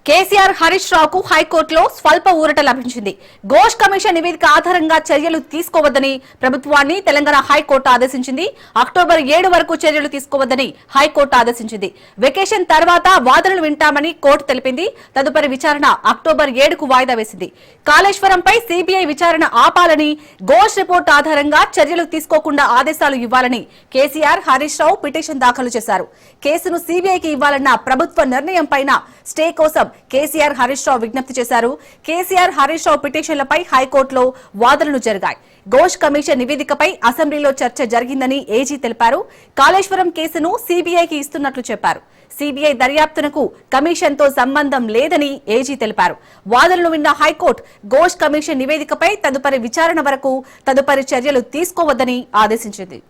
కేసీఆర్ హరీష్ రావుకు హైకోర్టులో స్వల్ప ఊరట లభించింది. ఘోష్ కమిషన్ నివేదిక ఆధారంగా చర్యలు తీసుకోవద్దని ప్రభుత్వాన్ని తెలంగాణ హైకోర్టు ఆదేశించింది. అక్టోబర్ 7 వరకు చర్యలు తీసుకోవద్దని హైకోర్టు ఆదేశించింది. వెకేషన్ తర్వాత వాదనలు వింటామని కోర్టు తెలిపింది. తదుపరి విచారణ అక్టోబర్ 7కు వాయిదా వేసింది. కాళేశ్వరంపై సీబీఐ విచారణ ఆపాలని, ఘోష్ రిపోర్టు ఆధారంగా చర్యలు తీసుకోకుండా ఆదేశాలు ఇవ్వాలని కేసీఆర్ హరీష్ రావు పిటిషన్ దాఖలు చేశారు. కేసును సీబీఐకి ఇవ్వాలన్న ప్రభుత్వ నిర్ణయం పైన స్టే కోసం కేసీఆర్ హరీష్ రావు విజ్ఞప్తి చేశారు. కేసీఆర్ హరీష్ రావు పిటిషన్లపై హైకోర్టులో వాదనలు జరిగాయి. ఘోష్ కమిషన్ నివేదికపై అసెంబ్లీలో చర్చ జరిగిందని ఏజీ తెలిపారు. కాళేశ్వరం కేసును సీబీఐకి ఇస్తున్నట్లు చెప్పారు. సీబీఐ దర్యాప్తునకు కమిషన్తో సంబంధం లేదని ఏజీ తెలిపారు. వాదనలు విన్న హైకోర్టు ఘోష్ కమిషన్ నివేదికపై తదుపరి విచారణ వరకు తదుపరి చర్యలు తీసుకోవద్దని ఆదేశించింది.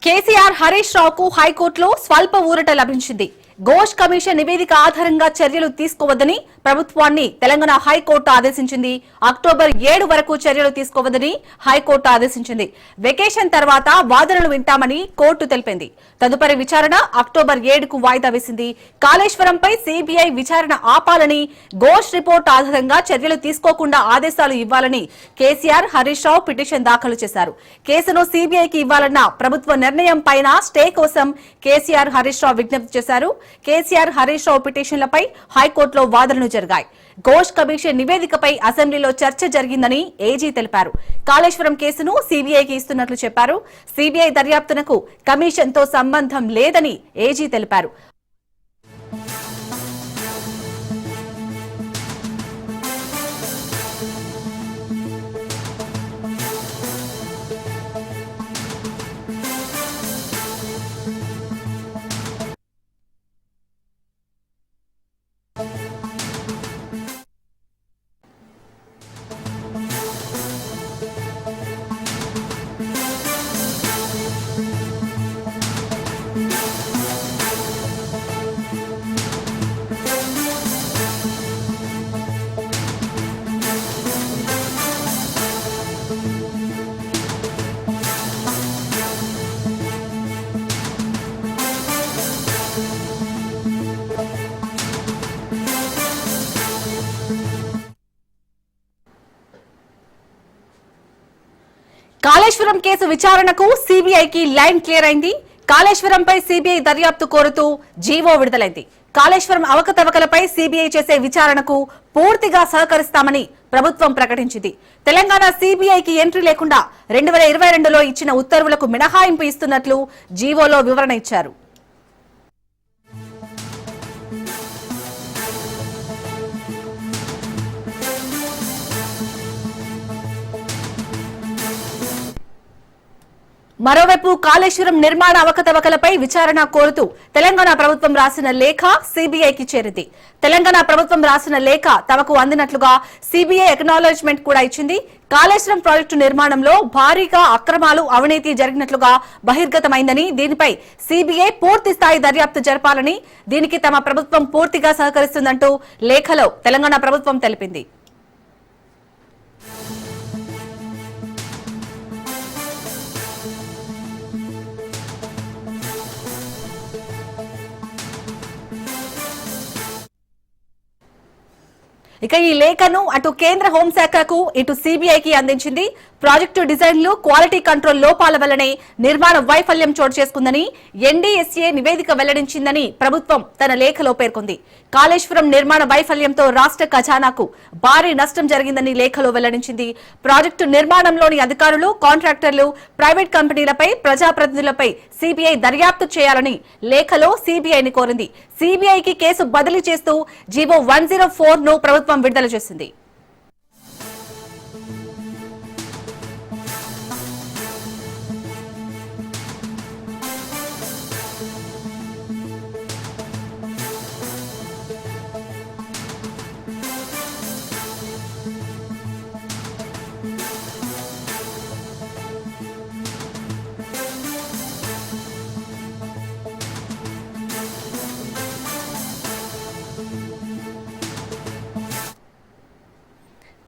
కేసీఆర్ హరీష్ రావుకు హైకోర్టులో స్వల్ప ఊరట లభించింది. ఘోష్ కమిషన్ నివేదిక ఆధారంగా చర్యలు తీసుకోవద్దని ప్రభుత్వాన్ని తెలంగాణ హైకోర్టు ఆదేశించింది. అక్టోబర్ 7 వరకు చర్యలు తీసుకోవద్దని హైకోర్టు ఆదేశించింది. వెకేషన్ తర్వాత వాదనలు వింటామని కోర్టు తెలిపింది. తదుపరి విచారణ అక్టోబర్ 7కు వాయిదా వేసింది. కాళేశ్వరంపై సీబీఐ విచారణ ఆపాలని, ఘోష్ రిపోర్టు ఆధారంగా చర్యలు తీసుకోకుండా ఆదేశాలు ఇవ్వాలని కేసీఆర్ హరీష్ రావు పిటిషన్ దాఖలు చేశారు. కేసును సీబీఐకి ఇవ్వాలన్న ప్రభుత్వ నిర్ణయం పైన స్టే కోసం కేసీఆర్ హరీష్ రావు విజ్ఞప్తి చేశారు. కేసీఆర్ హరీష్ రావు పిటిషన్లపై హైకోర్టులో వాదనలు జరిగాయి. ఘోష్ కమిషన్ నివేదికపై అసెంబ్లీలో చర్చ జరిగిందని ఏజీ తెలిపారు. కాళేశ్వరం కేసును సీబీఐకి ఇస్తున్నట్లు చెప్పారు. సీబీఐ దర్యాప్తునకు కమిషన్తో సంబంధం లేదని ఏజీ తెలిపారు. కాళేశ్వరం కేసు విచారణకు సీబీఐకి లైన్ క్లియర్ అయింది. కాళేశ్వరంపై సీబీఐ దర్యాప్తు కోరుతూ జీవో విడుదలైంది. కాళేశ్వరం అవకతవకలపై సీబీఐ చేసే విచారణకు పూర్తిగా సహకరిస్తామని ప్రభుత్వం ప్రకటించింది. తెలంగాణ సీబీఐకి ఎంట్రీ లేకుండా 2022లో ఇచ్చిన ఉత్తర్వులకు మినహాయింపు ఇస్తున్నట్లు జీవోలో వివరణ ఇచ్చారు. మరోవైపు కాళేశ్వరం నిర్మాణ అవకతవకలపై విచారణ కోరుతూ తెలంగాణ ప్రభుత్వం రాసిన లేఖ సీబీఐకి చేరింది. తెలంగాణ ప్రభుత్వం రాసిన లేఖ తమకు అందినట్లుగా సీబీఐ అక్నాలెడ్జ్మెంట్ కూడా ఇచ్చింది. కాళేశ్వరం ప్రాజెక్టు నిర్మాణంలో భారీగా అక్రమాలు, అవినీతి జరిగినట్లుగా బహిర్గతమైందని, దీనిపై సీబీఐ పూర్తి స్థాయి దర్యాప్తు జరపాలని, దీనికి తమ ప్రభుత్వం పూర్తిగా సహకరిస్తుందంటూ లేఖలో తెలంగాణ ప్రభుత్వం తెలిపింది. ఇక ఈ లేఖను అటు కేంద్ర హోంశాఖకు, ఇటు సీబీఐకి అందించింది. ప్రాజెక్టు డిజైన్లు, క్వాలిటీ కంట్రోల్ లోపాల వల్లనే నిర్మాణ వైఫల్యం చోటు చేసుకుందని ఎన్డీఎస్ఏ నివేదిక వెల్లడించిందని ప్రభుత్వం తన లేఖలో పేర్కొంది. కాళేశ్వరం నిర్మాణ వైఫల్యంతో రాష్ట్ర ఖజానాకు భారీ నష్టం జరిగిందని లేఖలో వెల్లడించింది. ప్రాజెక్టు నిర్మాణంలోని అధికారులు, కాంట్రాక్టర్లు, ప్రైవేట్ కంపెనీలపై, ప్రజాప్రతినిధులపై సీబీఐ దర్యాప్తు చేయాలని లేఖలో సీబీఐని కోరింది. సీబీఐకి కేసు బదిలీ చేస్తూ జీవో 104ను ప్రభుత్వం విడుదల చేసింది.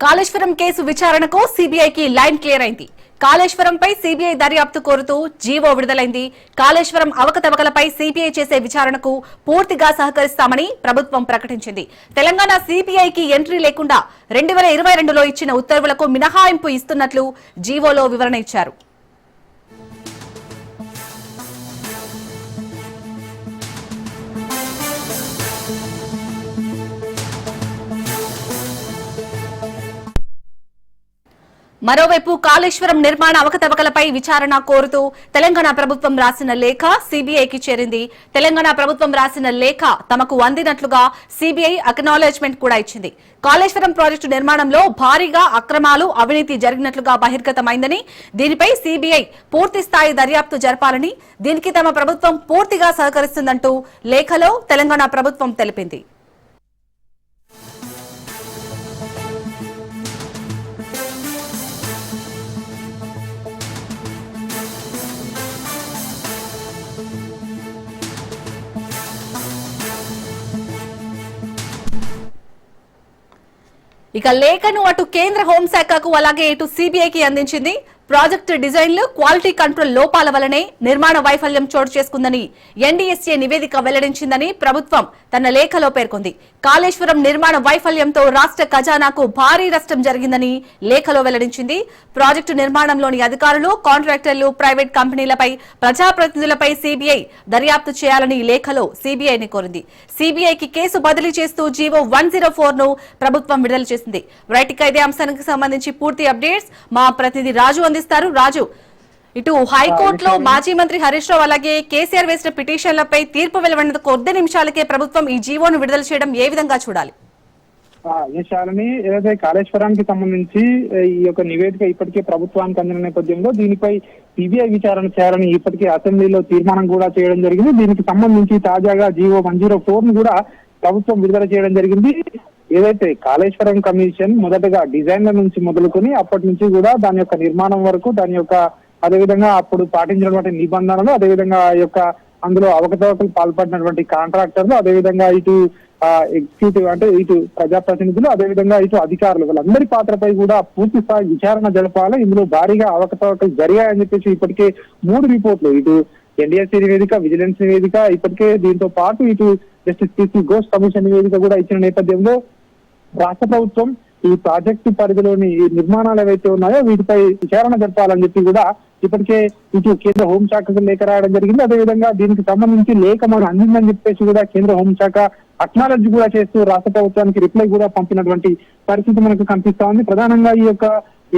కాళేశ్వరం కేసు విచారణకు సిబిఐకి లైన్ క్లియర్ అయింది. కాళేశ్వరంపై సిబిఐ దర్యాప్తు కోరుతూ జీవో విడుదలైంది. కాళేశ్వరం అవకతవకలపై సిబిఐ చేసే విచారణకు పూర్తిగా సహకరిస్తామని ప్రభుత్వం ప్రకటించింది. తెలంగాణ సిబిఐకి ఎంట్రీ లేకుండా 2022లో ఇచ్చిన ఉత్తర్వులకు మినహాయింపు ఇస్తున్నట్లు జీవోలో వివరణ ఇచ్చారు. మరోవైపు కాళేశ్వరం నిర్మాణ అవకతవకలపై విచారణ కోరుతూ తెలంగాణ ప్రభుత్వం రాసిన లేఖ సిబిఐకి చేరింది. తెలంగాణ ప్రభుత్వం రాసిన లేఖ తమకు అందినట్లుగా సిబిఐ అక్నాలెడ్జ్మెంట్ కూడా ఇచ్చింది. కాళేశ్వరం ప్రాజెక్టు నిర్మాణంలో భారీగా అక్రమాలు, అవినీతి జరిగినట్లుగా బహిర్గతమైందని, దీనిపై సిబిఐ పూర్తి స్థాయి దర్యాప్తు జరపాలని, దీనికి తమ ప్రభుత్వం పూర్తిగా సహకరిస్తుందంటూ లేఖలో తెలంగాణ ప్రభుత్వం తెలిపింది. ఇక లేఖను అటు కేంద్ర హోంశాఖకు అలాగే ఇటు సిబిఐకి అందించింది. ప్రాజెక్టు డిజైన్లు, క్వాలిటీ కంట్రోల్ లోపాల వల్లనే నిర్మాణ వైఫల్యం చోటు చేసుకుందని ఎన్డీఎస్ఏ నివేదిక వెల్లడించిందని ప్రభుత్వం తన లేఖలో పేర్కొంది. కాళేశ్వరం నిర్మాణ వైఫల్యంతో రాష్ట్ర ఖజానాకు భారీ నష్టం జరిగిందని లేఖలో వెల్లడించింది. ప్రాజెక్టు నిర్మాణంలోని అధికారులు, కాంట్రాక్టర్లు, ప్రైవేట్ కంపెనీలపై, ప్రజాప్రతినిధులపై సిబిఐ దర్యాప్తు చేయాలని లేఖలో సిబిఐని కోరింది. సిబిఐకి కేసు బదిలీ చేస్తూ జీవో 104ను ప్రభుత్వం విడుదల చేసింది. రైట్, ఇదే అంశానికి సంబంధించి పూర్తి అప్డేట్స్ మా ప్రతినిధి రాజు అందిస్తారు. రాజు, ఇటు హైకోర్టులో మాజీ మంత్రి హరీష్ రావు అలాగే కేసీఆర్ వేసిన పిటిషన్లపై తీర్పు వెలువడిన కొద్ది నిమిషాలకే ప్రభుత్వం ఈ జీవోను విడుదల చేయడం ఏ విధంగా చూడాలి? శాలిని, ఏదైతే కాళేశ్వరానికి సంబంధించి ఈ యొక్క నివేదిక ఇప్పటికే ప్రభుత్వానికి అందిన నేపథ్యంలో దీనిపై సిబిఐ విచారణ చేయాలని ఇప్పటికే అసెంబ్లీలో తీర్మానం కూడా చేయడం జరిగింది. దీనికి సంబంధించి తాజాగా జీవో 104ను కూడా ప్రభుత్వం విడుదల చేయడం జరిగింది. ఏదైతే కాళేశ్వరం కమిషన్ మొదటగా డిజైన్ల నుంచి మొదలుకొని అప్పటి నుంచి కూడా దాని యొక్క నిర్మాణం వరకు, దాని యొక్క అదేవిధంగా అప్పుడు పాటించినటువంటి నిబంధనలు, అదేవిధంగా ఆ యొక్క అందులో అవకతవకలు పాల్పడినటువంటి కాంట్రాక్టర్లు, అదేవిధంగా ఇటు ఎగ్జిక్యూటివ్ అంటే ఇటు ప్రజాప్రతినిధులు, అదేవిధంగా ఇటు అధికారులు, వాళ్ళందరి పాత్రపై కూడా పూర్తి స్థాయి విచారణ జరపాలి. ఇందులో భారీగా అవకతవకలు జరిగాయని చెప్పేసి ఇప్పటికే 3 రిపోర్ట్లు, ఇటు ఎన్డీఎస్సీ నివేదిక, విజిలెన్స్ నివేదిక, ఇప్పటికే దీంతో పాటు ఇటు జస్టిస్ పిసి ఘోష్ కమిషన్ నివేదిక కూడా ఇచ్చిన నేపథ్యంలో రాష్ట్ర ప్రభుత్వం ఈ ప్రాజెక్టు పరిధిలోని నిర్మాణాలు ఏవైతే ఉన్నాయో వీటిపై విచారణ జరపాలని చెప్పి కూడా ఇప్పటికే ఇటు కేంద్ర హోంశాఖకు లేఖ రాయడం జరిగింది. అదేవిధంగా దీనికి సంబంధించి లేఖ మనం అందిందని చెప్పేసి కూడా కేంద్ర హోంశాఖ అక్నాలెడ్జ్ కూడా చేస్తూ రాష్ట్ర ప్రభుత్వానికి రిప్లై కూడా పంపినటువంటి పరిస్థితి మనకు కనిపిస్తా ఉంది. ప్రధానంగా ఈ యొక్క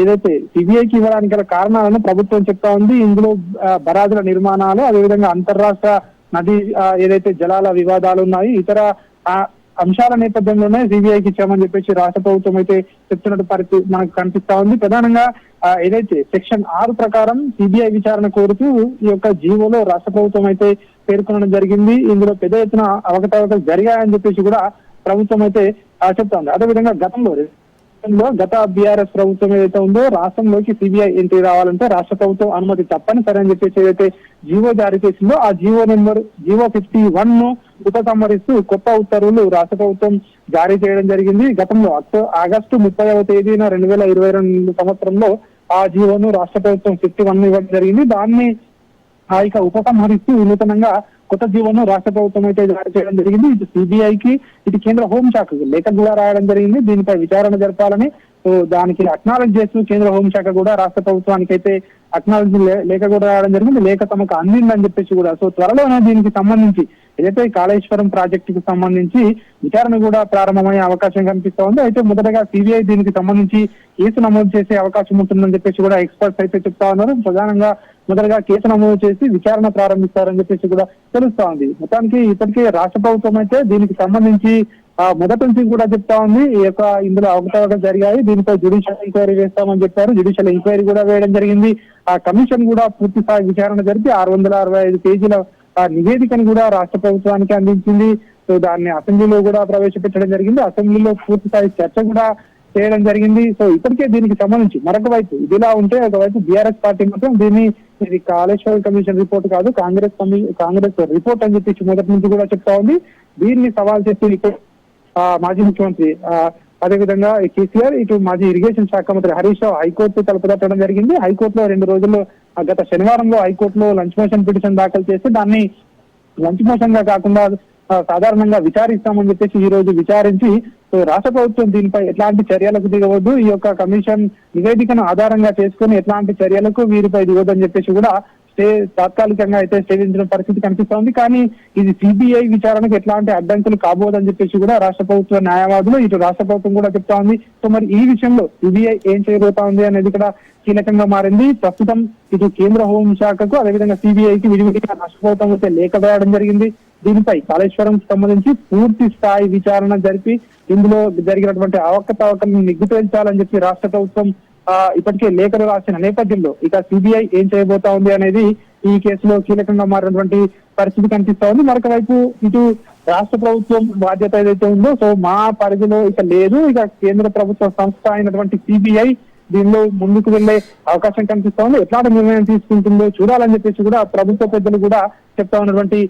ఏదైతే సిబిఐకి ఇవ్వడానికి గల కారణాలను ప్రభుత్వం చెప్తా ఉంది. ఇందులో బరాజుల నిర్మాణాలు, అదేవిధంగా అంతర్రాష్ట్ర నది ఏదైతే జలాల వివాదాలు ఉన్నాయి, ఇతర అంశాల నేపథ్యంలోనే సిబిఐకి ఇచ్చామని చెప్పేసి రాష్ట్ర ప్రభుత్వం అయితే చెప్తున్నట్టు పరిస్థితి మనకు కనిపిస్తా ఉంది. ప్రధానంగా ఏదైతే సెక్షన్ 6 ప్రకారం సిబిఐ విచారణ కోరుతూ ఈ యొక్క జీవోలో రాష్ట్ర ప్రభుత్వం అయితే పేర్కొనడం జరిగింది. ఇందులో పెద్ద ఎత్తున అవకతవకలు జరిగాయని చెప్పేసి కూడా ప్రభుత్వం అయితే చెప్తా ఉంది. అదేవిధంగా గత బీఆర్ఎస్ ప్రభుత్వం ఏదైతే ఉందో రాష్ట్రంలోకి సిబిఐ ఎంట్రీ రావాలంటే రాష్ట్ర ప్రభుత్వం అనుమతి తప్పనిసరి అని చెప్పేసి ఏదైతే జీవో జారీ చేసిందో ఆ జీవో 51ను ఉపసంహరిస్తూ కొత్త ఉత్తర్వులు రాష్ట్ర ప్రభుత్వం జారీ చేయడం జరిగింది. గతంలో ఆగస్టు 30వ తేదీన 2022 సంవత్సరంలో ఆ జీవోను రాష్ట్ర ప్రభుత్వం 51 ఇవ్వడం జరిగింది. దాన్ని ఇక ఉపసంహరిస్తూ నూతనంగా కొత్త జీవోను రాష్ట్ర ప్రభుత్వం అయితే జారీ చేయడం జరిగింది. ఇటు సిబిఐకి, ఇటు కేంద్ర హోంశాఖకు లేఖ కూడా రాయడం జరిగింది. దీనిపై విచారణ జరపాలని దానికి అక్నాలెడ్జ్ చేస్తూ కేంద్ర హోంశాఖ కూడా రాష్ట్ర ప్రభుత్వానికి అయితే అక్నాలెడ్జ్ లేఖ కూడా రావడం జరిగింది. లేఖ తమకు అందిందని చెప్పేసి కూడా త్వరలోనే దీనికి సంబంధించి ఏదైతే కాళేశ్వరం ప్రాజెక్టుకు సంబంధించి విచారణ కూడా ప్రారంభమయ్యే అవకాశం కనిపిస్తా ఉంది. అయితే మొదటగా సిబిఐ దీనికి సంబంధించి కేసు నమోదు చేసే అవకాశం ఉంటుందని చెప్పేసి కూడా ఎక్స్పర్ట్స్ అయితే చెప్తా ఉన్నారు. ప్రధానంగా మొదటగా కేసు నమోదు చేసి విచారణ ప్రారంభిస్తారని చెప్పేసి కూడా తెలుస్తా ఉంది. మొత్తానికి ఇప్పటికే రాష్ట్ర ప్రభుత్వం అయితే దీనికి సంబంధించి మొదటి నుంచి కూడా చెప్తా ఉంది. ఈ యొక్క ఇందులో అవకతవకలు జరిగాయి, దీనిపై జ్యుడిషియల్ ఎంక్వైరీ వేస్తామని చెప్పారు. జ్యుడిషియల్ ఎంక్వైరీ కూడా వేయడం జరిగింది. ఆ కమిషన్ కూడా పూర్తి స్థాయి విచారణ జరిపి 665 పేజీల నివేదికను కూడా రాష్ట్ర ప్రభుత్వానికి అందించింది. సో దాన్ని అసెంబ్లీలో కూడా ప్రవేశపెట్టడం జరిగింది. అసెంబ్లీలో పూర్తి స్థాయి చర్చ కూడా చేయడం జరిగింది. సో ఇప్పటికే దీనికి సంబంధించి మరొక వైపు ఇదిలా ఉంటే ఒకవైపు బీఆర్ఎస్ పార్టీ మాత్రం ఇది కాళేశ్వరం కమిషన్ రిపోర్ట్ కాదు, కాంగ్రెస్ రిపోర్ట్ అని చెప్పి మొదటి నుంచి కూడా చెప్తా ఉంది. దీన్ని సవాల్ చేస్తూ మాజీ ముఖ్యమంత్రి అదేవిధంగా కేసీఆర్ ఇటు మాజీ ఇరిగేషన్ శాఖ మంత్రి హరీష్ రావు హైకోర్టు తలుపుతట్టడం జరిగింది. హైకోర్టులో 2 రోజుల్లో గత శనివారంలో హైకోర్టులో లంచ్ మోషన్ పిటిషన్ దాఖలు చేసి దాన్ని లంచ్ మోషన్ గా కాకుండా సాధారణంగా విచారిస్తామని చెప్పేసి ఈ రోజు విచారించి రాష్ట్ర ప్రభుత్వం దీనిపై ఎట్లాంటి చర్యలకు దిగవద్దు, ఈ యొక్క కమిషన్ నివేదికను ఆధారంగా చేసుకుని ఎట్లాంటి చర్యలకు వీరిపై దిగవద్దని చెప్పేసి కూడా తాత్కాలికంగా అయితే స్టే విధించిన పరిస్థితి కనిపిస్తోంది. కానీ ఇది సిబిఐ విచారణకు ఎట్లాంటి అడ్డంకులు కాబోదని చెప్పేసి కూడా రాష్ట్ర ప్రభుత్వ న్యాయవాదులు ఇటు రాష్ట్ర ప్రభుత్వం కూడా చెప్తా ఉంది. సో మరి ఈ విషయంలో సిబిఐ ఏం చేయబోతా ఉంది అనేది కూడా కీలకంగా మారింది. ప్రస్తుతం ఇటు కేంద్ర హోంశాఖకు అదేవిధంగా సిబిఐకి విడివిడిగా రాష్ట్ర ప్రభుత్వం అయితే లేఖ వేయడం జరిగింది. దీనిపై కాళేశ్వరం సంబంధించి పూర్తి స్థాయి విచారణ జరిపి ఇందులో జరిగినటువంటి అవకతవకలను నిగ్గు తేల్చాలని చెప్పి రాష్ట్ర ప్రభుత్వం ఇప్పటికే లేఖలు రాసిన నేపథ్యంలో ఇక సిబిఐ ఏం చేయబోతా ఉంది అనేది ఈ కేసులో కీలకంగా మారినటువంటి పరిస్థితి కనిపిస్తా ఉంది. మరొక వైపు ఇటు రాష్ట్ర ప్రభుత్వం బాధ్యత ఏదైతే ఉందో సో మా పరిధిలో ఇక లేదు, ఇక కేంద్ర ప్రభుత్వ సంస్థ అయినటువంటి సిబిఐ దీనిలో ముందుకు వెళ్లే అవకాశం కనిపిస్తా ఉంది. ఎట్లాంటి నిర్ణయం తీసుకుంటుందో చూడాలని చెప్పేసి కూడా ప్రభుత్వ పెద్దలు కూడా చెప్తా ఉన్నటువంటి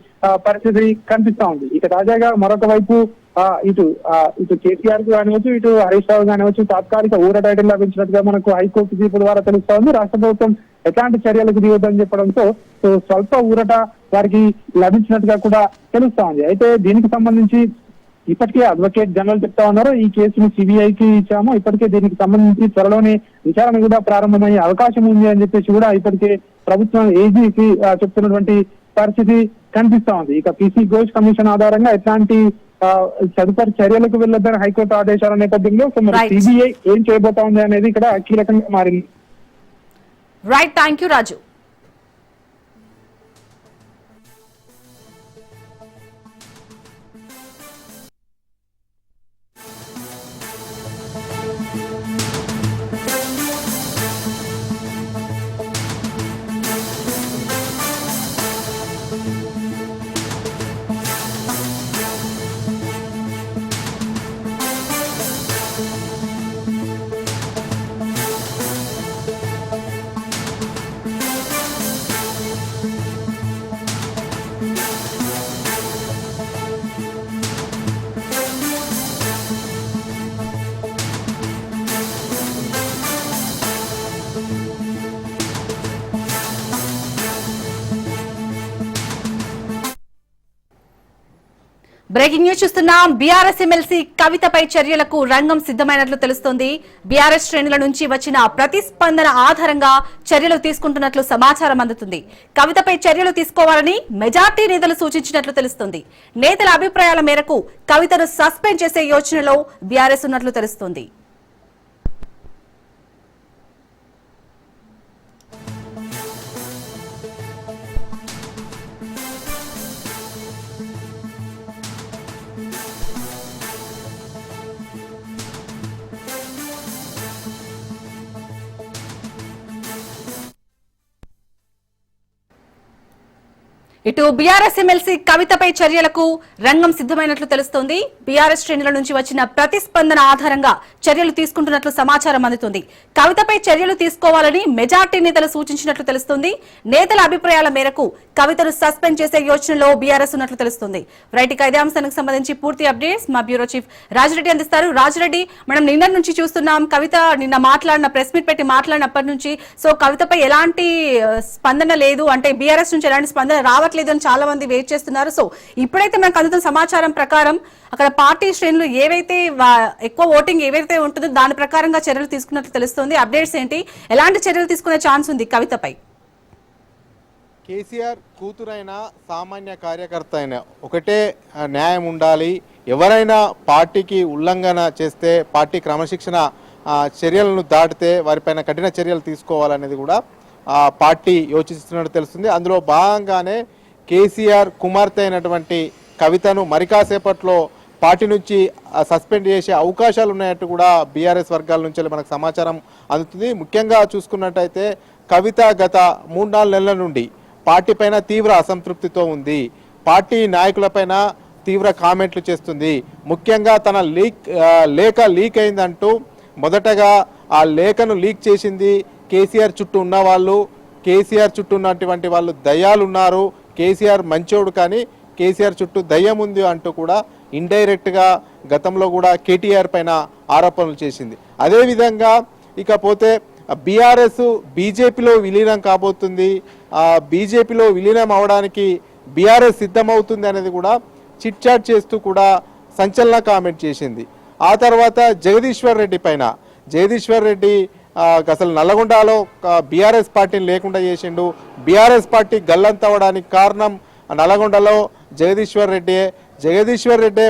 పరిస్థితి కనిపిస్తా ఉంది. ఇక తాజాగా మరొక వైపు ఇటు కేసీఆర్ కు కానివచ్చు, ఇటు హరీష్ రావు కానివచ్చు తాత్కాలిక ఊర టైటిల్ లభించినట్టుగా మనకు హైకోర్టు తీర్పు ద్వారా తెలుస్తా ఉంది. రాష్ట్ర ప్రభుత్వం ఎట్లాంటి చర్యలకు దిగొద్దని చెప్పడంతో స్వల్ప ఊరట వారికి లభించినట్టుగా కూడా తెలుస్తా ఉంది. అయితే దీనికి సంబంధించి ఇప్పటికే అడ్వకేట్ జనరల్ చెప్తా ఉన్నారు, ఈ కేసును సిబిఐకి ఇచ్చాము, ఇప్పటికే దీనికి సంబంధించి త్వరలోనే విచారణ కూడా ప్రారంభమయ్యే అవకాశం ఉంది అని చెప్పేసి కూడా ఇప్పటికే ప్రభుత్వం ఏజీకి చెప్తున్నటువంటి పరిస్థితి కనిపిస్తా ఉంది. ఇక పీసీ ఘోష్ కమిషన్ ఆధారంగా ఎట్లాంటి తదుపరి చర్యలకు వెళ్ళొద్దని హైకోర్టు ఆదేశాల నేపథ్యంలో సిబిఐ ఏం చేయబోతా ఉంది అనేది ఇక్కడ కీలకంగా మారింది. Right, thank you Raju. Breaking news చూస్తున్నాం. బీఆర్ఎస్ ఎమ్మెల్సీ కవితపై చర్యలకు రంగం సిద్ధమైనట్లు తెలుస్తోంది. బీఆర్ఎస్ శ్రేణుల నుంచి వచ్చిన ప్రతిస్పందన ఆధారంగా చర్యలు తీసుకుంటున్నట్లు సమాచారం అందుతుంది. కవితపై చర్యలు తీసుకోవాలని మెజార్టీ నేతలు సూచించినట్లు తెలుస్తుంది. నేతల అభిప్రాయాల మేరకు కవితను సస్పెండ్ చేసే యోచనలో బీఆర్ఎస్ ఉన్నట్లు తెలుస్తోంది. ఇటు బీఆర్ఎస్ ఎమ్మెల్సీ కవితపై చర్యలకు రంగం సిద్ధమైనట్లు తెలుస్తోంది. బీఆర్ఎస్ శ్రేణుల నుంచి వచ్చిన ప్రతిస్పందన ఆధారంగా చర్యలు తీసుకుంటున్నట్లు సమాచారం అందుతుంది. కవితపై చర్యలు తీసుకోవాలని మెజార్టీ నేతలు సూచించినట్లు తెలుస్తుంది. నేతల అభిప్రాయాల మేరకు కవితను సస్పెండ్ చేసే యోచనలో బీఆర్ఎస్ ఉన్నట్లు తెలుస్తుంది. రైట్, ఇదే అంశానికి సంబంధించి పూర్తి అప్డేట్స్ మా బ్యూరో చీఫ్ రాజిరెడ్డి అందిస్తారు. రాజిరెడ్డి, మనం నిన్న నుంచి చూస్తున్నాం, కవిత నిన్న మాట్లాడిన ప్రెస్ మీట్ పెట్టి మాట్లాడినప్పటి నుంచి సో కవితపై ఎలాంటి స్పందన లేదు, అంటే బీఆర్ఎస్ నుంచి ఎలాంటి స్పందన రావట్లేదు అని చాలా మంది వెయిట్ చేస్తున్నారు. సో ఇప్పుడైతే మనకు అందుతున్న సమాచారం ప్రకారం అక్కడ పార్టీ శ్రేణులు ఏవైతే ఎక్కువ ఓటింగ్ ఏవైతే ఉంటుందో దాని ప్రకారంగా చర్యలు తీసుకున్నట్లు తెలుస్తుంది. అప్డేట్స్ ఏంటి, ఎలాంటి చర్యలు తీసుకునే ఛాన్స్ ఉంది కవితపై? కేసీఆర్ కూతురైన సామాన్య కార్యకర్త అయినా ఒకటే న్యాయం ఉండాలి. ఎవరైనా పార్టీకి ఉల్లంఘన చేస్తే, పార్టీ క్రమశిక్షణ చర్యలను దాటితే వారిపైన కఠిన చర్యలు తీసుకోవాలనేది కూడా పార్టీ యోచిస్తున్నట్టు తెలుస్తుంది. అందులో భాగంగానే కేసీఆర్ కుమార్తె అయినటువంటి కవితను మరి కాసేపట్లో పార్టీ నుంచి సస్పెండ్ చేసే అవకాశాలు ఉన్నాయట్టు కూడా బీఆర్ఎస్ వర్గాల నుంచి మనకు సమాచారం అందుతుంది. ముఖ్యంగా చూసుకున్నట్టయితే కవిత గత 3-4 నెలల నుండి పార్టీ పైన తీవ్ర అసంతృప్తితో ఉంది. పార్టీ నాయకులపైన తీవ్ర కామెంట్లు చేస్తుంది. ముఖ్యంగా తన లేఖ లీక్ అయిందంటూ మొదటగా ఆ లేఖను లీక్ చేసింది కేసీఆర్ చుట్టూ ఉన్న వాళ్ళు. కేసీఆర్ చుట్టూ ఉన్నటువంటి వాళ్ళు దయ్యాలు ఉన్నారు, కేసీఆర్ మంచోడు కానీ కేసీఆర్ చుట్టూ దయ్యం ఉంది అంటూ కూడా ఇండైరెక్ట్గా గతంలో కూడా కేటీఆర్ పైన ఆరోపణలు చేసింది. అదేవిధంగా ఇకపోతే బీఆర్ఎస్ బీజేపీలో విలీనం కాబోతుంది, బీజేపీలో విలీనం అవడానికి బీఆర్ఎస్ సిద్ధమవుతుంది అనేది కూడా చిట్ చాట్ చేస్తూ కూడా సంచలన కామెంట్ చేసింది. ఆ తర్వాత జగదీశ్వర్ రెడ్డి పైన, జగదీశ్వర్ రెడ్డి అసలు నల్లగొండలో బీఆర్ఎస్ పార్టీని లేకుండా చేసిండు, బీఆర్ఎస్ పార్టీ గల్లంతవడానికి కారణం నల్లగొండలో జగదీశ్వర్ రెడ్డే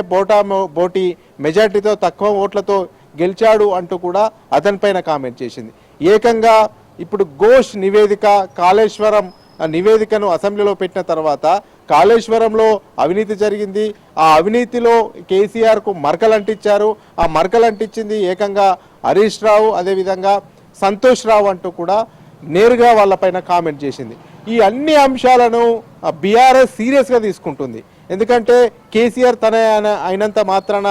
బోటి మెజార్టీతో తక్కువ ఓట్లతో గెలిచాడు అంటూ కూడా అతనిపైన కామెంట్ చేసింది. ఏకంగా ఇప్పుడు ఘోష్ నివేదిక, కాళేశ్వరం నివేదికను అసెంబ్లీలో పెట్టిన తర్వాత కాళేశ్వరంలో అవినీతి జరిగింది, ఆ అవినీతిలో కేసీఆర్కు మరకలు అంటించారు, ఆ మరకలు అంటించింది ఏకంగా హరీష్ రావు అదేవిధంగా సంతోష్ రావు అంటూ కూడా నేరుగా వాళ్ళపైన కామెంట్ చేసింది. ఈ అన్ని అంశాలను బీఆర్ఎస్ సీరియస్గా తీసుకుంటుంది. ఎందుకంటే కేసీఆర్ తన అయినంత మాత్రాన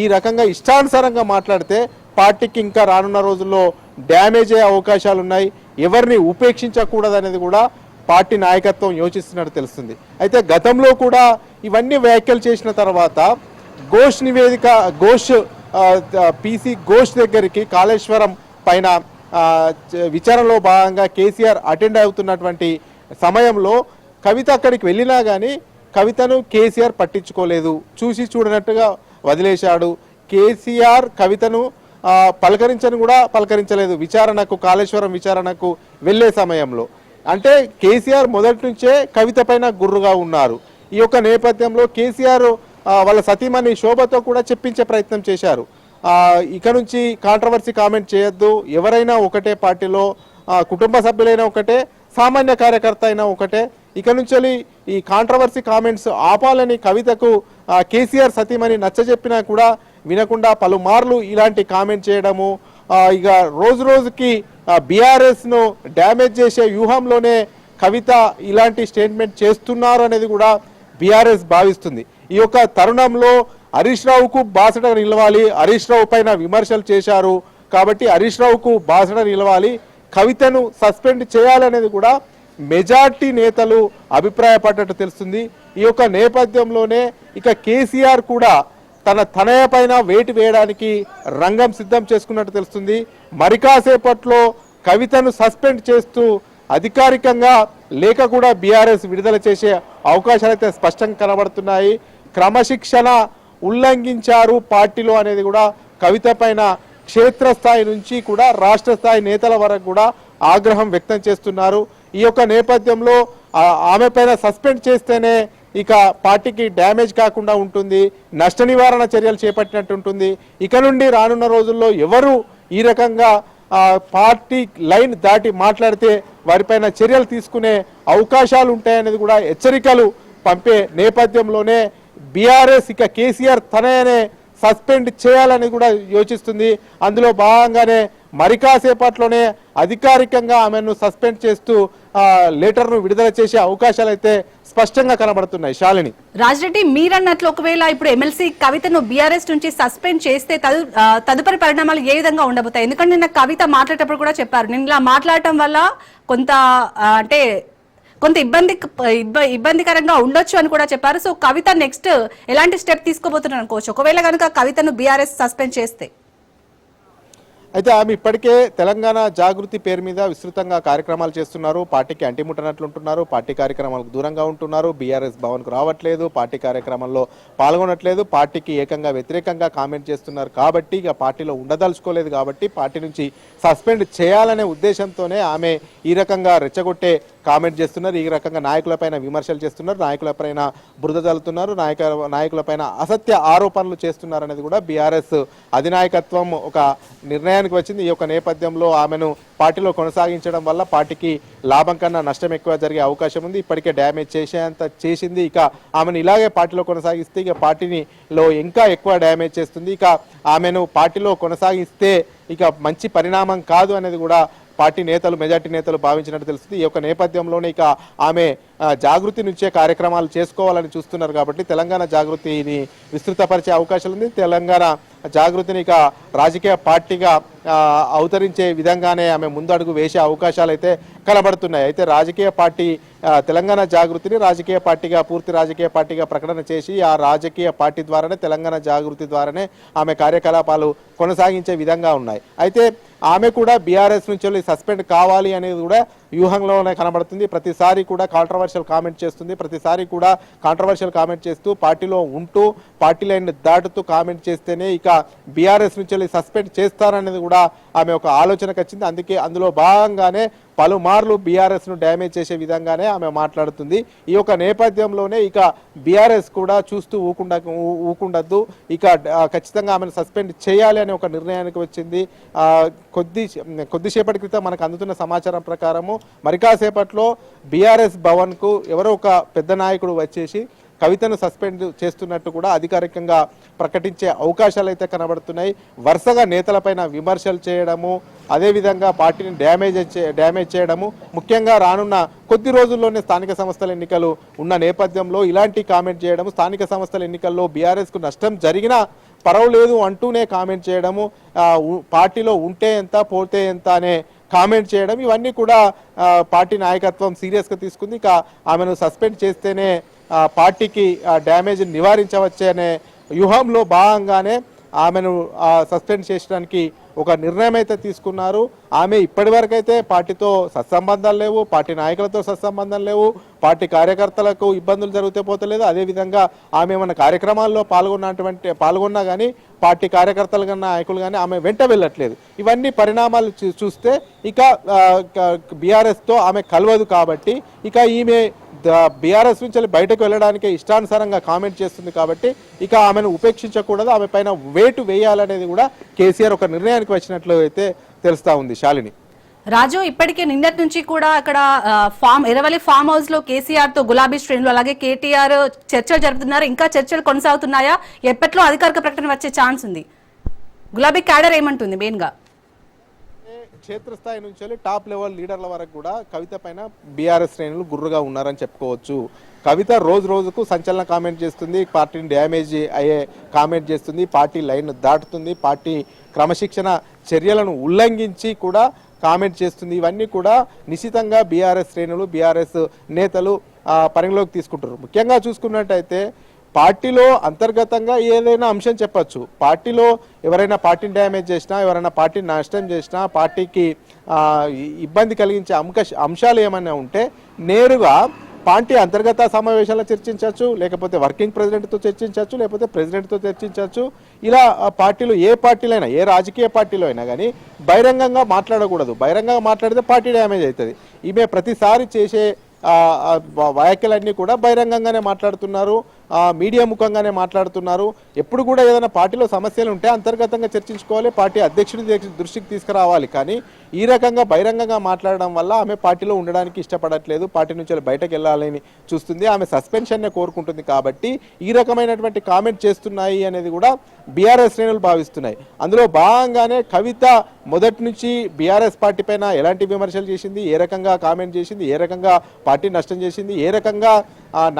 ఈ రకంగా ఇష్టానుసారంగా మాట్లాడితే పార్టీకి ఇంకా రానున్న రోజుల్లో డ్యామేజ్ అయ్యే అవకాశాలు ఉన్నాయి, ఎవరిని ఉపేక్షించకూడదు అనేది కూడా పార్టీ నాయకత్వం యోచిస్తున్నట్టు తెలుస్తుంది. అయితే గతంలో కూడా ఇవన్నీ వ్యాఖ్యలు చేసిన తర్వాత ఘోష్ నివేదిక, పీసీ ఘోష్ దగ్గరికి కాళేశ్వరం పైన విచారణలో భాగంగా కేసీఆర్ అటెండ్ అవుతున్నటువంటి సమయంలో కవిత అక్కడికి వెళ్ళినా కానీ కవితను కేసీఆర్ పట్టించుకోలేదు, చూసి చూడనట్టుగా వదిలేశాడు. కేసీఆర్ కవితను పలకరించలేదు కాళేశ్వరం విచారణకు వెళ్ళే సమయంలో. అంటే కేసీఆర్ మొదటి నుంచే కవిత పైన గుర్రుగా ఉన్నారు. ఈ యొక్క నేపథ్యంలో కేసీఆర్ వాళ్ళ సతీమణి శోభతో కూడా చెప్పించే ప్రయత్నం చేశారు, ఇక నుంచి కాంట్రవర్సీ కామెంట్ చేయొద్దు, ఎవరైనా ఒకటే పార్టీలో, కుటుంబ సభ్యులైనా ఒకటే, సామాన్య కార్యకర్త అయినా ఒకటే, ఇక నుంచి ఈ కాంట్రవర్సీ కామెంట్స్ ఆపాలని కవితకు కేసీఆర్ సతీమణి నచ్చజెప్పినా కూడా వినకుండా పలుమార్లు ఇలాంటి కామెంట్ చేయడము, ఇక రోజుకి బీఆర్ఎస్ను డ్యామేజ్ చేసే వ్యూహంలోనే కవిత ఇలాంటి స్టేట్మెంట్ చేస్తున్నారు అనేది కూడా బీఆర్ఎస్ భావిస్తుంది. ఈ యొక్క తరుణంలో హరీష్ రావుకు బాసట నిలవాలి, హరీష్ రావు పైన విమర్శలు చేశారు కాబట్టి హరీష్ రావుకు బాసట నిలవాలి, కవితను సస్పెండ్ చేయాలనేది కూడా మెజార్టీ నేతలు అభిప్రాయపడ్డట్టు తెలుస్తుంది. ఈ యొక్క నేపథ్యంలోనే ఇక కేసీఆర్ కూడా తన తనయ పైన వేటు వేయడానికి రంగం సిద్ధం చేసుకున్నట్టు తెలుస్తుంది. మరి కాసేపట్లో కవితను సస్పెండ్ చేస్తూ అధికారికంగా లేఖ కూడా బీఆర్ఎస్ విడుదల చేసే అవకాశాలు అయితే స్పష్టంగా కనబడుతున్నాయి. క్రమశిక్షణ ఉల్లంఘించారు పార్టీలో అనేది కూడా కవిత పైన క్షేత్రస్థాయి నుంచి కూడా రాష్ట్ర స్థాయి నేతల వరకు కూడా ఆగ్రహం వ్యక్తం చేస్తున్నారు. ఈ యొక్క నేపథ్యంలో ఆమె పైన సస్పెండ్ చేస్తేనే ఇక పార్టీకి డ్యామేజ్ కాకుండా ఉంటుంది, నష్ట నివారణ చర్యలు చేపట్టినట్టు ఉంటుంది. ఇక నుండి రానున్న రోజుల్లో ఎవరు ఈ రకంగా పార్టీ లైన్ దాటి మాట్లాడితే వారిపైన చర్యలు తీసుకునే అవకాశాలు ఉంటాయనేది కూడా హెచ్చరికలు పంపే నేపథ్యంలోనే బీఆర్ఎస్ ఇక కేసీఆర్ తననే సస్పెండ్ చేయాలని కూడా యోచిస్తుంది. అందులో భాగంగానే మరి కాసేపట్లోనే అధికారికంగా ఆమెను సస్పెండ్ చేస్తూ లెటర్ను విడుదల చేసే అవకాశాలు అయితే స్పష్టంగా కనబడుతున్నాయి. శాలిని, రాజ్రెడ్డి, మీరన్నట్లు ఒకవేళ ఇప్పుడు ఎమ్మెల్సీ కవితను బీఆర్ఎస్ నుంచి సస్పెండ్ చేస్తే తదుపరి పరిణామాలు ఏ విధంగా ఉండబోతాయి? ఎందుకంటే నిన్న కవిత మాట్లాడేటప్పుడు కూడా చెప్పారు, నేను ఇలా మాట్లాడటం వల్ల కొంత ఇబ్బందికరంగా ఉండొచ్చు అని కూడా చెప్పారు. సో కవిత నెక్స్ట్ ఎలాంటి స్టెప్ తీసుకోబోతున్నారు అనుకోవచ్చు ఒకవేళ కనుక కవితను బీఆర్ఎస్ సస్పెండ్ చేస్తే? అయితే ఆమె ఇప్పటికే తెలంగాణ జాగృతి పేరు మీద విస్తృతంగా కార్యక్రమాలు చేస్తున్నారు, పార్టీకి అంటిముట్టనట్లుంటున్నారు, పార్టీ కార్యక్రమాలకు దూరంగా ఉంటున్నారు, బీఆర్ఎస్ భవన్కు రావట్లేదు, పార్టీ కార్యక్రమాల్లో పాల్గొనట్లేదు, పార్టీకి ఏకంగా వ్యతిరేకంగా కామెంట్ చేస్తున్నారు. కాబట్టి ఇక పార్టీలో ఉండదలుచుకోలేదు, కాబట్టి పార్టీ నుంచి సస్పెండ్ చేయాలనే ఉద్దేశంతోనే ఆమె ఈ రకంగా రెచ్చగొట్టే కామెంట్ చేస్తున్నారు, ఈ రకంగా నాయకులపైన విమర్శలు చేస్తున్నారు, నాయకులపైన బురద జల్లుతున్నారు, నాయకులపైన అసత్య ఆరోపణలు చేస్తున్నారు అనేది కూడా బీఆర్ఎస్ అధినాయకత్వం ఒక నిర్ణయానికి వచ్చింది. ఈ యొక్క నేపథ్యంలో ఆమెను పార్టీలో కొనసాగించడం వల్ల పార్టీకి లాభం కన్నా నష్టం ఎక్కువ జరిగే అవకాశం ఉంది. ఇప్పటికే డ్యామేజ్ చేసేంత చేసింది, ఇక ఆమెను ఇలాగే పార్టీలో కొనసాగిస్తే ఇక పార్టీలో ఇంకా ఎక్కువ డ్యామేజ్ చేస్తుంది. ఇక ఆమెను పార్టీలో కొనసాగిస్తే ఇక మంచి పరిణామం కాదు అనేది కూడా పార్టీ నేతలు, మెజార్టీ నేతలు భావించినట్టు తెలుస్తుంది. ఈ యొక్క నేపథ్యంలోనే ఇక ఆమె జాగృతి నుంచే కార్యక్రమాలు చేసుకోవాలని చూస్తున్నారు. కాబట్టి తెలంగాణ జాగృతిని విస్తృతపరిచే అవకాశాలు ఉంది. తెలంగాణ జాగృతిని ఇక రాజకీయ పార్టీగా అవతరించే విధంగానే ఆమె ముందడుగు వేసే అవకాశాలు అయితే కనబడుతున్నాయి. అయితే రాజకీయ పార్టీ తెలంగాణ జాగృతిని రాజకీయ పార్టీగా పూర్తి రాజకీయ పార్టీగా ప్రకటన చేసి ఆ రాజకీయ పార్టీ ద్వారానే తెలంగాణ జాగృతి ద్వారానే ఆమె కార్యకలాపాలు కొనసాగించే విధంగా ఉన్నాయి. అయితే ఆమె కూడా బీఆర్ఎస్ నుంచి సస్పెండ్ కావాలి అనేది కూడా వ్యూహంలోనే కనబడుతుంది. ప్రతిసారి కూడా కాంట్రవర్షియల్ కామెంట్ చేస్తుంది, ప్రతిసారి కూడా కాంట్రవర్షియల్ కామెంట్ చేస్తూ పార్టీలో ఉంటూ పార్టీ లైన్ దాటుతూ కామెంట్ చేస్తేనే ఇక బీఆర్ఎస్ నుంచి సస్పెండ్ చేస్తారనేది కూడా ఆమె ఒక ఆలోచనకు వచ్చింది. అందుకే అందులో భాగంగానే పలుమార్లు బీఆర్ఎస్ను డ్యామేజ్ చేసే విధంగానే ఆమె మాట్లాడుతుంది. ఈ యొక్క నేపథ్యంలోనే ఇక బీఆర్ఎస్ కూడా చూస్తూ ఊకుండద్దు, ఇక ఖచ్చితంగా ఆమెను సస్పెండ్ చేయాలి అనే ఒక నిర్ణయానికి వచ్చింది. కొద్దిసేపటి క్రితం మనకు అందుతున్న సమాచారం ప్రకారము మరి కాసేపట్లో బీఆర్ఎస్ భవన్కు ఎవరో ఒక పెద్ద నాయకుడు వచ్చేసి కవితను సస్పెండ్ చేస్తున్నట్టు కూడా అధికారికంగా ప్రకటించే అవకాశాలు అయితే కనబడుతున్నాయి. వరుసగా నేతలపైన విమర్శలు చేయడము, అదేవిధంగా పార్టీని డ్యామేజ్ చేయడము, ముఖ్యంగా రానున్న కొద్ది రోజుల్లోనే స్థానిక సంస్థల ఎన్నికలు ఉన్న నేపథ్యంలో ఇలాంటి కామెంట్ చేయడము, స్థానిక సంస్థల ఎన్నికల్లో బీఆర్ఎస్కు నష్టం జరిగినా పర్వాలేదు అంటూనే కామెంట్ చేయడము, పార్టీలో ఉంటే ఎంత పోతే ఎంత అనే కామెంట్ చేయడం, ఇవన్నీ కూడా పార్టీ నాయకత్వం సీరియస్గా తీసుకుంది. ఇక ఆమెను సస్పెండ్ చేస్తేనే పార్టీకి డ్యామేజ్ నివారించవచ్చే అనే వ్యూహంలో భాగంగానే ఆమెను సస్పెండ్ చేయడానికి ఒక నిర్ణయం అయితే తీసుకున్నారు. ఆమె ఇప్పటివరకైతే పార్టీతో సత్సంబంధాలు లేవు, పార్టీ నాయకులతో సత్సంబంధం లేవు, పార్టీ కార్యకర్తలకు ఇబ్బందులు జరిగితే పోతలేదు. అదేవిధంగా ఆమె మన కార్యక్రమాల్లో పాల్గొన్నా కానీ పార్టీ కార్యకర్తలు కానీ నాయకులు కానీ ఆమె వెంట వెళ్ళట్లేదు. ఇవన్నీ పరిణామాలు చూస్తే ఇక బీఆర్ఎస్తో ఆమె కలవదు కాబట్టి ఇక ఈమె బీఆర్ఎస్ నుంచి బయటకు వెళ్ళడానికి ఇష్టానుసారంగా కామెంట్ చేస్తుంది కాబట్టి ఇక ఆమెను ఉపేక్షించకూడదు, ఆమె పైన వేటు వేయాలనేది కూడా కేసీఆర్ ఒక నిర్ణయానికి వచ్చినట్లు అయితే తెలుస్తా ఉంది. శాలిని, రాజు, ఇప్పటికే నిన్నటి నుంచి కూడా అక్కడ ఎర్రవల్లి ఫామ్ హౌస్ లో కేసీఆర్ తో గులాబీ శ్రేణులు అలాగే కేటీఆర్ చర్చలు జరుపుతున్నారు. ఇంకా చర్చలు కొనసాగుతున్నాయా? ఎప్పట్లో అధికారిక ప్రకటన వచ్చే ఛాన్స్ ఉంది? గులాబీ క్యాడర్ ఏమంటుంది? మెయిన్ గా క్షేత్రస్థాయి నుంచి టాప్ లెవెల్ లీడర్ల వరకు కూడా కవిత పైన బీఆర్ఎస్ శ్రేణులు గుర్రుగా ఉన్నారని చెప్పుకోవచ్చు. కవిత రోజు రోజుకు సంచలన కామెంట్ చేస్తుంది, పార్టీని డ్యామేజ్ అయ్యే కామెంట్ చేస్తుంది, పార్టీ లైన్ దాటుతుంది, పార్టీ క్రమశిక్షణ చర్యలను ఉల్లంఘించి కూడా కామెంట్ చేస్తుంది. ఇవన్నీ కూడా నిశ్చితంగా బీఆర్ఎస్ శ్రేణులు బీఆర్ఎస్ నేతలు పరిగణలోకి తీసుకుంటారు. ముఖ్యంగా చూసుకున్నట్టయితే పార్టీలో అంతర్గతంగా ఏదైనా అంశం చెప్పచ్చు, పార్టీలో ఎవరైనా పార్టీని డ్యామేజ్ చేసినా, ఎవరైనా పార్టీని నష్టం చేసినా, పార్టీకి ఇబ్బంది కలిగించే అంశాలు ఏమైనా ఉంటే నేరుగా పార్టీ అంతర్గత సమావేశాల్లో చర్చించవచ్చు, లేకపోతే వర్కింగ్ ప్రెసిడెంట్తో చర్చించవచ్చు, లేకపోతే ప్రెసిడెంట్తో చర్చించవచ్చు. ఇలా పార్టీలో ఏ పార్టీలో అయినా, ఏ రాజకీయ పార్టీలో అయినా కానీ బహిరంగంగా మాట్లాడకూడదు. బహిరంగంగా మాట్లాడితే పార్టీ డ్యామేజ్ అవుతుంది. ఈమె ప్రతిసారి చేసే వ్యాఖ్యలన్నీ కూడా బహిరంగంగానే మాట్లాడుతున్నారు, మీడియా ముఖంగానే మాట్లాడుతున్నారు. ఎప్పుడు కూడా ఏదైనా పార్టీలో సమస్యలు ఉంటే అంతర్గతంగా చర్చించుకోవాలి, పార్టీ అధ్యక్షుడి దృష్టికి తీసుకురావాలి. కానీ ఈ రకంగా బహిరంగంగా మాట్లాడడం వల్ల ఆమె పార్టీలో ఉండడానికి ఇష్టపడట్లేదు, పార్టీ నుంచి బయటకు వెళ్ళాలని చూస్తుంది, ఆమె సస్పెన్షన్నే కోరుకుంటుంది. కాబట్టి ఈ రకమైనటువంటి కామెంట్ చేస్తున్నాయి అనేది కూడా బీఆర్ఎస్ శ్రేణులు భావిస్తున్నాయి. అందులో భాగంగానే కవిత మొదటి నుంచి బీఆర్ఎస్ పార్టీ పైన ఎలాంటి విమర్శలు చేసింది, ఏ రకంగా కామెంట్ చేసింది, ఏ రకంగా పార్టీ నష్టం చేసింది, ఏ రకంగా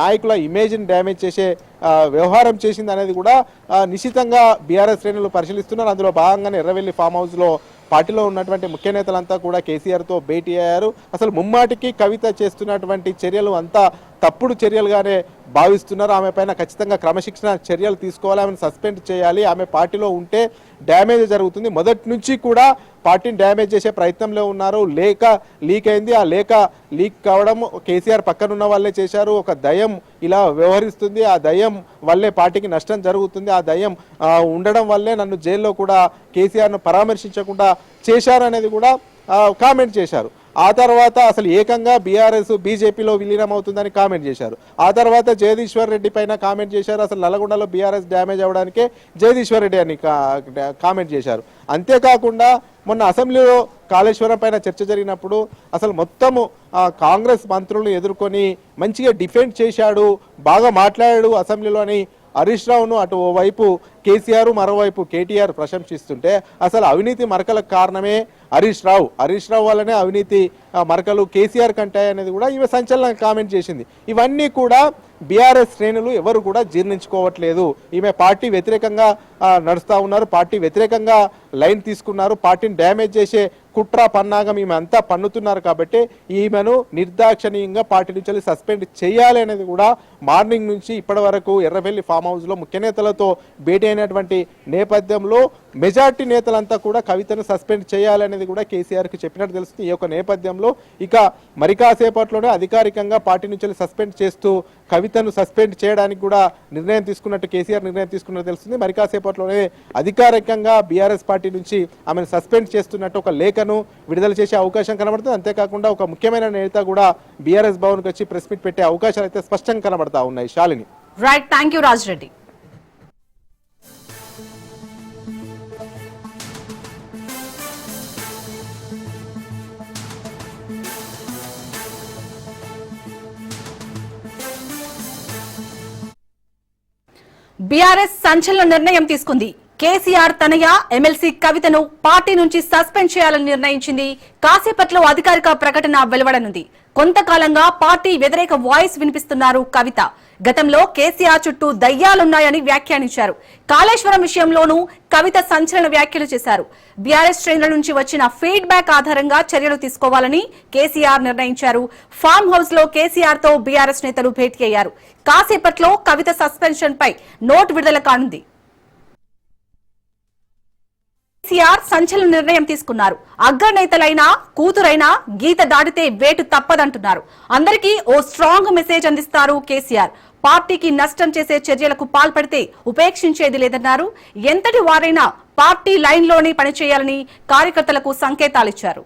నాయకుల ఇమేజ్ని డ్యామేజ్ చేసే వ్యవహారం చేసింది అనేది కూడా నిశ్చితంగా బీఆర్ఎస్ శ్రేణులు పరిశీలిస్తున్నారు. అందులో భాగంగానే ఎర్రవెల్లి ఫామ్ హౌస్లో పార్టీలో ఉన్నటువంటి ముఖ్య నేతలంతా కూడా కేసీఆర్తో భేటీ అయ్యారు. అసలు ముమ్మాటికి కవిత చేస్తున్నటువంటి చర్యలు అంతా తప్పుడు చర్యలుగానే భావిస్తున్నారు. ఆమె పైన ఖచ్చితంగా క్రమశిక్షణ చర్యలు తీసుకోవాలి, ఆమెను సస్పెండ్ చేయాలి, ఆమె పార్టీలో ఉంటే డ్యామేజ్ జరుగుతుంది. మొదటి నుంచి కూడా పార్టీని డ్యామేజ్ చేసే ప్రయత్నంలో ఉన్నారు. లేఖ లీక్ అయింది, ఆ లేఖ లీక్ కావడం కేసీఆర్ పక్కనున్న వాళ్ళే చేశారు. ఒక దయ్యం ఇలా వ్యవహరిస్తుంది, ఆ దయ్యం వల్లే పార్టీకి నష్టం జరుగుతుంది, ఆ దయ్యం ఉండడం వల్లే నన్ను జైల్లో కూడా కేసీఆర్ను పరామర్శించకుండా చేశారనేది కూడా కామెంట్ చేశారు. ఆ తర్వాత అసలు ఏకంగా బీఆర్ఎస్ బీజేపీలో విలీనం అవుతుందని కామెంట్ చేశారు. ఆ తర్వాత జగదీశ్వర్ రెడ్డి పైన కామెంట్ చేశారు. అసలు నల్లగొండలో బీఆర్ఎస్ డ్యామేజ్ అవ్వడానికే జగదీశ్వర్ రెడ్డి అని కామెంట్ చేశారు. అంతేకాకుండా మొన్న అసెంబ్లీలో కాళేశ్వరం పైన చర్చ జరిగినప్పుడు అసలు మొత్తము కాంగ్రెస్ మంత్రులను ఎదుర్కొని మంచిగా డిఫెండ్ చేశాడు, బాగా మాట్లాడాడు అసెంబ్లీలో అని హరీష్ రావును అటు ఓవైపు కేసీఆర్ మరోవైపు కేటీఆర్ ప్రశంసిస్తుంటే అసలు అవినీతి మరకలకు కారణమే హరీష్ రావు వల్లనే అవినీతి మరకలు కేసీఆర్ కంటే అనేది కూడా ఈమె సంచలన కామెంట్ చేసింది. ఇవన్నీ కూడా బీఆర్ఎస్ శ్రేణులు ఎవరు కూడా జీర్ణించుకోవట్లేదు. ఈమె పార్టీ వ్యతిరేకంగా నడుస్తూ ఉన్నారు, పార్టీ వ్యతిరేకంగా లైన్ తీసుకున్నారు, పార్టీని డ్యామేజ్ చేసే కుట్ర పన్నాగం ఈమె అంతా పన్నుతున్నారు. కాబట్టి ఈమెను నిర్దాక్షణీయంగా పార్టీ నుంచి సస్పెండ్ చేయాలి అనేది కూడా మార్నింగ్ నుంచి ఇప్పటి వరకు ఎర్రవెల్లి ఫామ్ హౌస్ లో ముఖ్య నేతలతో భేటీ అయినటువంటి నేపథ్యంలో మెజార్టీ నేతలంతా కూడా కవితను సస్పెండ్ చేయాలనేది కూడా కేసీఆర్ కి చెప్పినట్టు తెలుస్తుంది. ఈ యొక్క నేపథ్యంలో ఇక మరి కాసేపట్లోనే అధికారికంగా పార్టీ నుంచి సస్పెండ్ చేస్తూ కవితను సస్పెండ్ చేయడానికి కూడా నిర్ణయం తీసుకున్నట్టు కేసీఆర్ నిర్ణయం తీసుకున్నట్టు తెలుస్తుంది. మరి కాసేపట్లోనే అధికారికంగా బీఆర్ఎస్ పార్టీ నుంచి ఆమెను సస్పెండ్ చేస్తున్నట్టు ఒక లేఖను విడుదల చేసే అవకాశం కనబడుతుంది. అంతేకాకుండా ఒక ముఖ్యమైన నేత కూడా బీఆర్ఎస్ భవన్కి వచ్చి ప్రెస్ మీట్ పెట్టే అవకాశాలు అయితే స్పష్టంగా కనబడతా ఉన్నాయి. Shalini. Right, thank you Raja Reddy. BRS సంచలన నిర్ణయం తీసుకుంది. కేసీఆర్ తనయ ఎమ్మెల్సీ కవితను పార్టీ నుంచి సస్పెండ్ చేయాలని నిర్ణయించింది. కాసేపట్లో అధికారిక ప్రకటన వెలువడనుంది. కొంతకాలంగా పార్టీ వ్యతిరేక వాయిస్ వినిపిస్తున్నారు కవిత. గతంలో కేసీఆర్ చుట్టూ దయ్యాలున్నాయని వ్యాఖ్యానించారు. కాళేశ్వరం విషయంలోనూ కవిత సంచలన వ్యాఖ్యలు చేశారు. బీఆర్ఎస్ శ్రేణుల నుంచి వచ్చిన ఫీడ్బ్యాక్ ఆధారంగా చర్యలు తీసుకోవాలని కేసీఆర్ నిర్ణయించారు. ఫామ్ హౌస్ లో కేసీఆర్ తో బీఆర్ఎస్ నేతలు భేటీ అయ్యారు. కాసేపట్లో కవిత సస్పెన్షన్ పై నోట్ విడుదల కానుంది. కేసీఆర్ సంచలన నిర్ణయం తీసుకున్నారు. అగ్రనేతలైనా కూతురైనా గీత దాటితే వేటు తప్పదంటున్నారు. అందరికీ ఓ స్ట్రాంగ్ మెసేజ్ అందిస్తారు కేసీఆర్. పార్టీకి నష్టం చేసే చర్యలకు పాల్పడితే ఉపేక్షించేది లేదన్నారు. ఎంతటి వారైనా పార్టీ లైన్లోనే పనిచేయాలని కార్యకర్తలకు సంకేతాలిచ్చారు.